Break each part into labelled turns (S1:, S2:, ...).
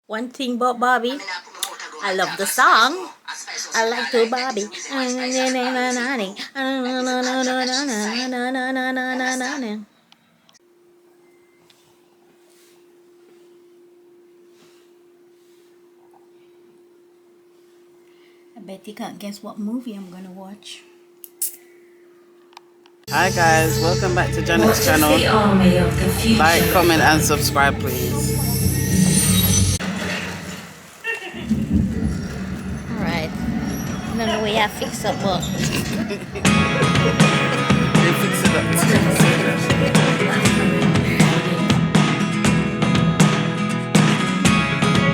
S1: One thing about Barbie, I love the song. I like to Barbie. I bet you can't guess what movie I'm gonna watch.
S2: Hi guys, welcome back to Janet's channel. Like, comment and subscribe please.
S1: Alright. I don't know where I fix up, but
S2: You fix it up too.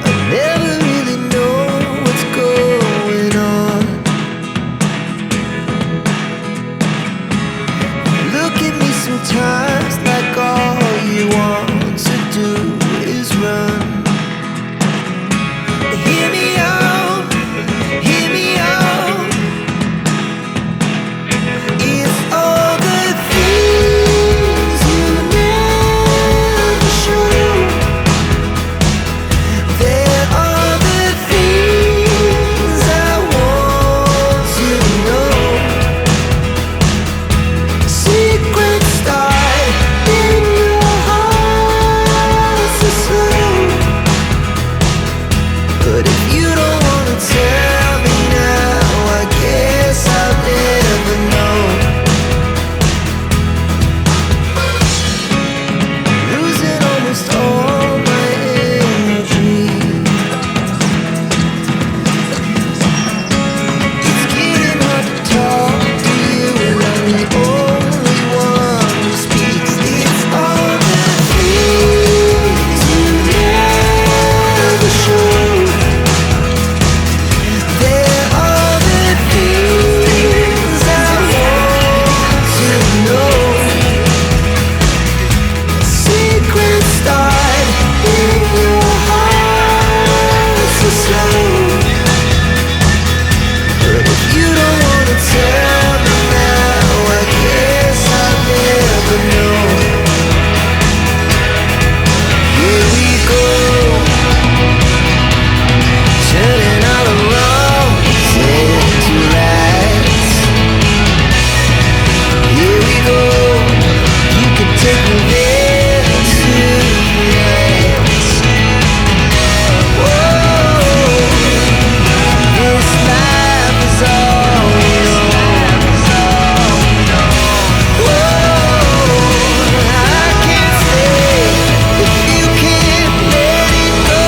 S3: I never really know what's going on. Look at me sometimes like all you want to do is run. Hear me out, hear me out. It's all the things you never show. There are the things I want to know. Secrets start in your heart so slow. But if you don't wanna tell me now, I guess I'll never know. Losing almost all my energy. It's getting hard to talk to you, and I'm the only one who speaks. It's all the things you never show. There are the things I want to know. Secrets start in your heart so slow. But if you don't wanna tell me now, I guess I'll never know. Here we go, turning all the wrongs into rights. Here we go, you can take me there tonight. Whoa, this life is all we know. Whoa, I can't stay if you can't let it go.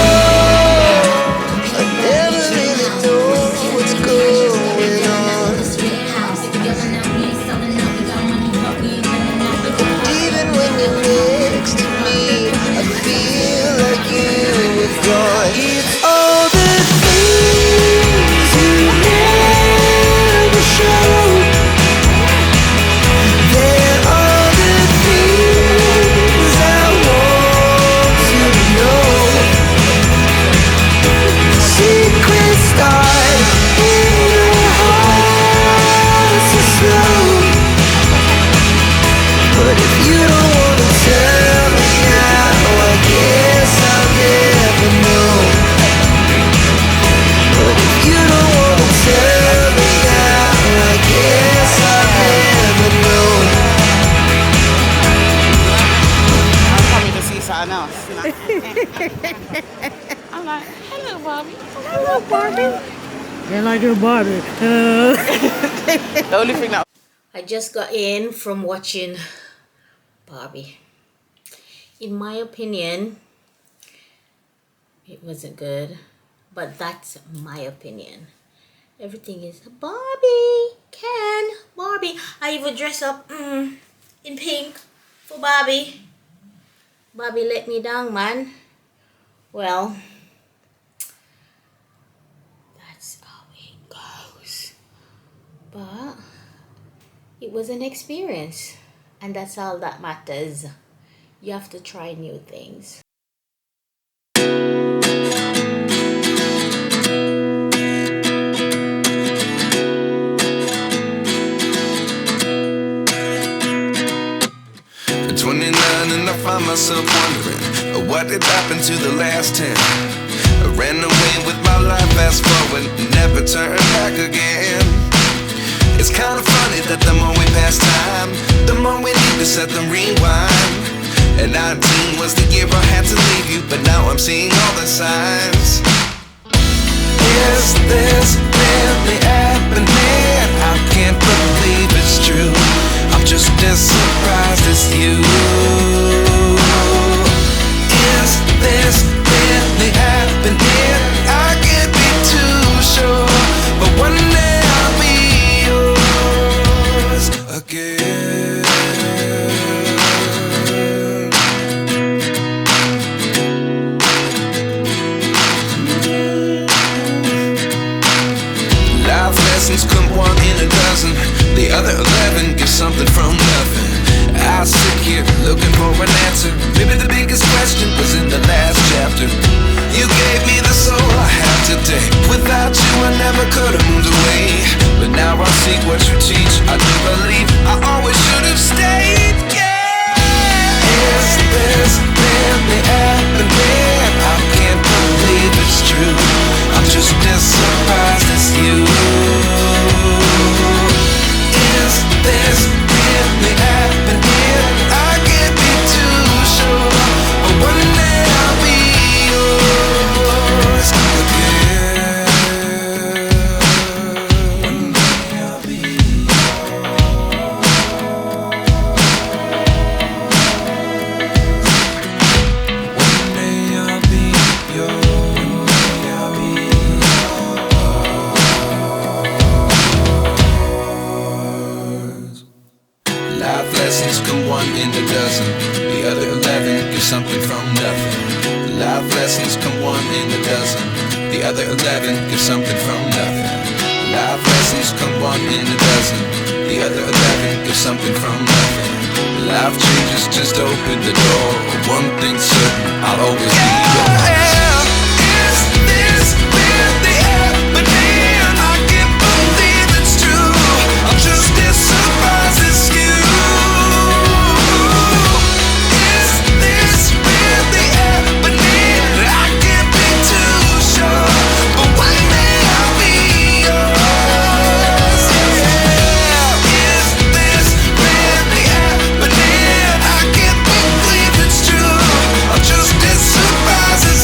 S3: I never really know what's going on. Even when you're next to me, I feel like you were gone. It's all the things you never show. There are the things I want to know. Secrets start in your heart so slow. But if you don't wanna tell me now, I guess I'll never know. But if you don't wanna tell me now, I guess I'll never know.
S2: I'm coming to see something else. I'm like, hello Barbie.
S1: hello Barbie. You like your Barbie?
S2: The only thing that
S1: I just got in from watching Barbie. In my opinion, it wasn't good, but that's my opinion. Everything is Barbie, Ken, Barbie. I even dress up in pink for Barbie. Barbie let me down, man. Well, that's how it goes. But it was an experience, and that's all that matters. You have to try new things.
S3: At 29 and I find myself wondering what did happen to the last 10. I ran away with my life, fast forward, never turn back again. It's kind of funny that the more we pass time, the more we need to set them rewind. And 19 was the year I had to leave you, but now I'm seeing all the signs. Is this really happening? I can't believe it's true. I'm just as surprised as you. Is this really happening? I can't be too sure, but one day I'll be yours again. Life lessons come one in a dozen. The other 11 give something from nothing. I sit here looking for an answer. Maybe the biggest question was in the last chapter. You gave me the soul I have today. Without you I never could have moved away. But now I see what you teach. I do believe I always should have stayed. Yeah. Is this really happening? I can't believe it's true. I'm just as surprised as you. Is this really happening? I can't be too sure, but one day I'll be yours again. One day I'll be yours. One day I'll be yours. One day I'll be yours. Life lessons come one in a dozen. The other 11 give something from nothing. Life lessons come one in a dozen. The other 11 give something from nothing. Life lessons come one in a dozen. The other 11 give something from nothing. Life changes, just open the door. One thing's certain, I'll always be yours. Is this really happening? I can't believe it's true. I'm just as surprised as you. Is this really happening? I can't be too sure, but one day I'll be yours. Yeah. Is this really happening? I can't believe it's true. I'm just as surprised as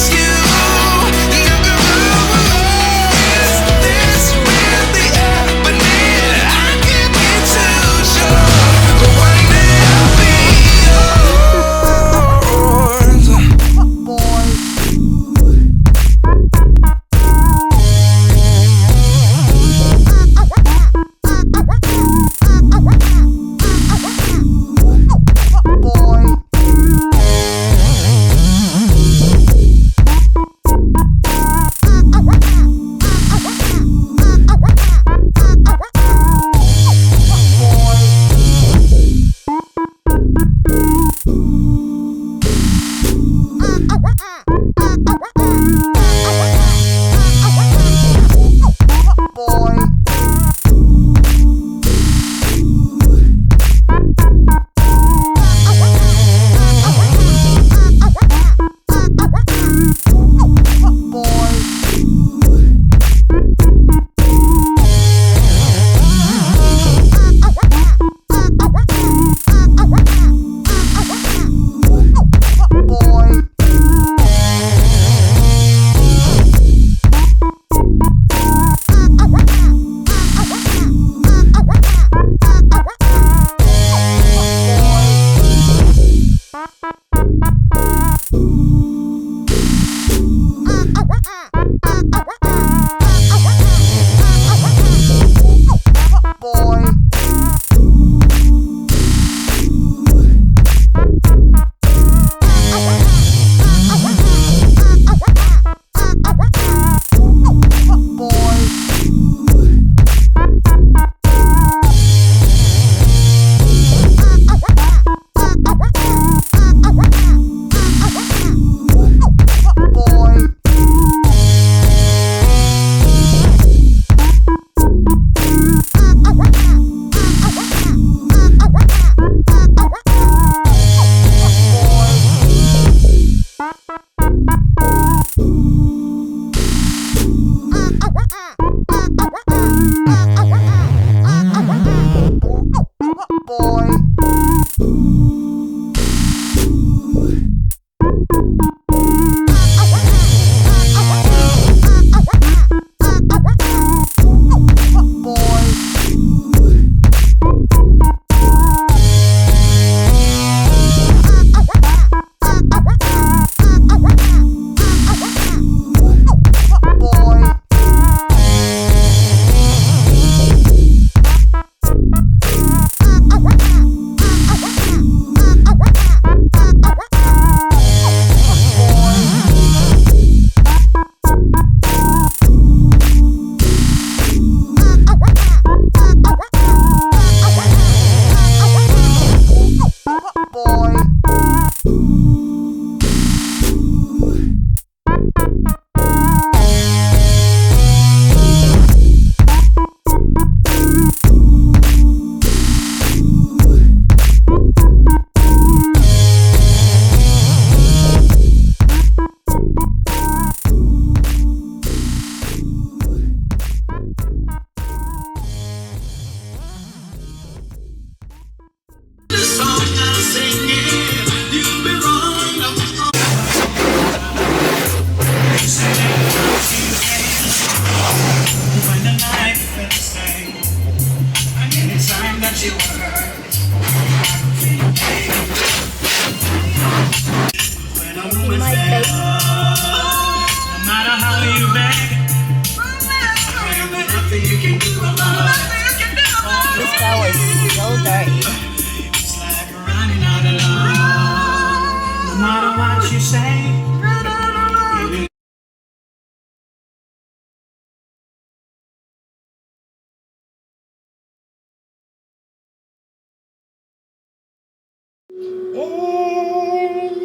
S1: Hey,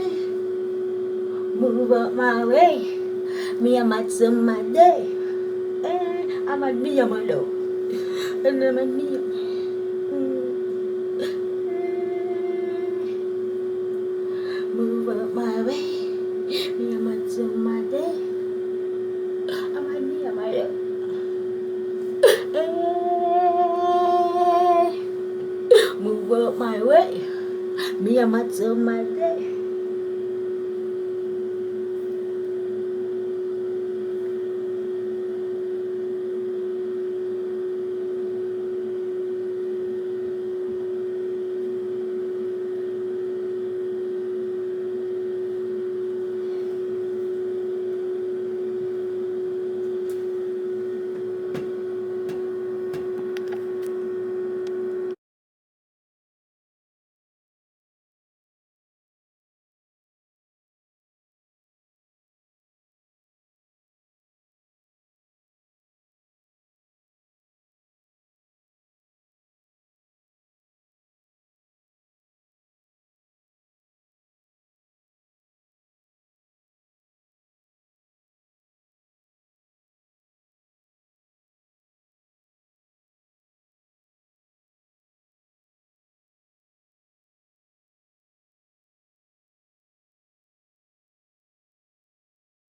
S1: move up my way. Me a mad some my day. Hey, I'm a me a mad dog. And I'm a me. Move up my way. Me a mad some my day. I'm a me a mad dog. Hey, move up my way. Me a mad some my day.